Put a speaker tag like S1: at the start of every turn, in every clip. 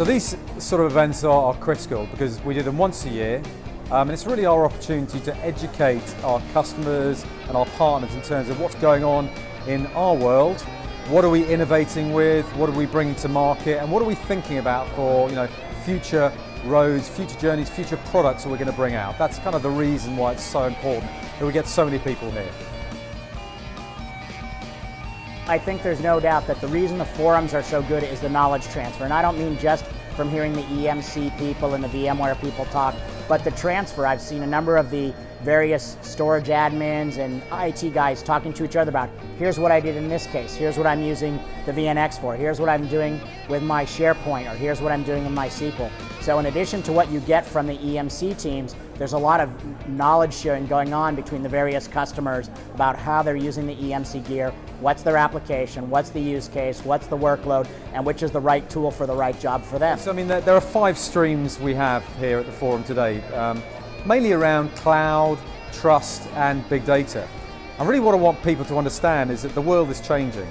S1: So these sort of events are critical because we do them once a year, and it's really our opportunity to educate our customers and our partners in terms of what's going on in our world, what are we innovating with, what are we bringing to market, and what are we thinking about for future roads, future journeys, future products that we're going to bring out. That's kind of the reason why it's so important that we get so many people here.
S2: I think there's no doubt that the reason the forums are so good is the knowledge transfer. And I don't mean just from hearing the EMC people and the VMware people talk, but the transfer. I've seen a number of the various storage admins and IT guys talking to each other about, here's what I did in this case, here's what I'm using the VNX for, here's what I'm doing with my SharePoint, or here's what I'm doing in my SQL. So in addition to what you get from the EMC teams, there's a lot of knowledge sharing going on between the various customers about how they're using the EMC gear, what's their application, what's the use case, what's the workload, and which is the right tool for the right job for them.
S1: So I mean, there are 5 streams we have here at the forum today, mainly around cloud, trust, and big data. And really what I want people to understand is that the world is changing.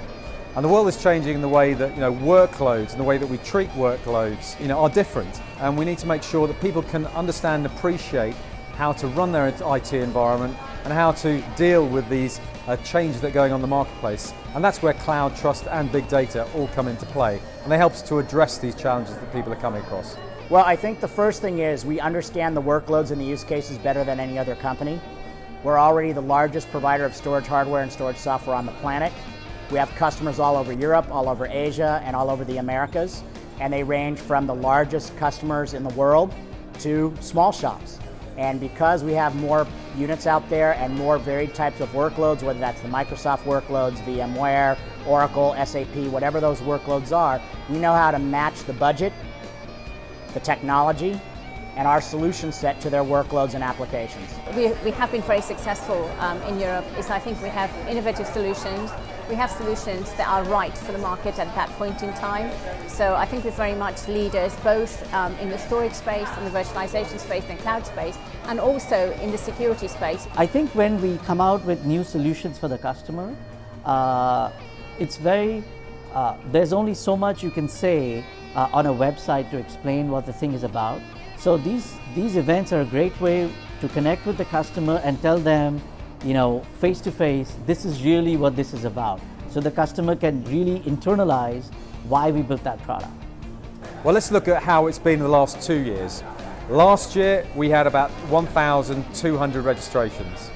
S1: And the world is changing in the way that workloads and the way that we treat workloads are different. And we need to make sure that people can understand and appreciate how to run their IT environment and how to deal with these changes that are going on in the marketplace. And that's where cloud, trust, and big data all come into play. And they help us to address these challenges that people are coming across.
S2: Well, I think the first thing is we understand the workloads and the use cases better than any other company. We're already the largest provider of storage hardware and storage software on the planet. We have customers all over Europe, all over Asia, and all over the Americas. And they range from the largest customers in the world to small shops. And because we have more units out there and more varied types of workloads, whether that's the Microsoft workloads, VMware, Oracle, SAP, whatever those workloads are, we know how to match the budget, the technology, and our solution set to their workloads and applications.
S3: We have been very successful in Europe. I think we have innovative solutions. We have solutions that are right for the market at that point in time. So I think we're very much leaders both in the storage space, in the virtualization space, and cloud space, and also in the security space.
S4: I think when we come out with new solutions for the customer, there's only so much you can say on a website to explain what the thing is about. So these events are a great way to connect with the customer and tell them, face to face, this is really what this is about. So the customer can really internalize why we built that product.
S1: Well, let's look at how it's been in the last 2 years. Last year, we had about 1,200 registrations.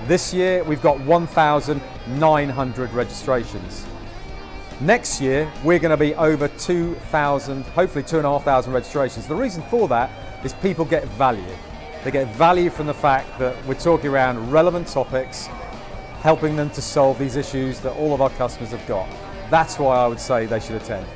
S1: This year, we've got 1,900 registrations. Next year, we're going to be over 2,000, hopefully 2,500 registrations. The reason for that is people get value. They get value from the fact that we're talking around relevant topics, helping them to solve these issues that all of our customers have got. That's why I would say they should attend.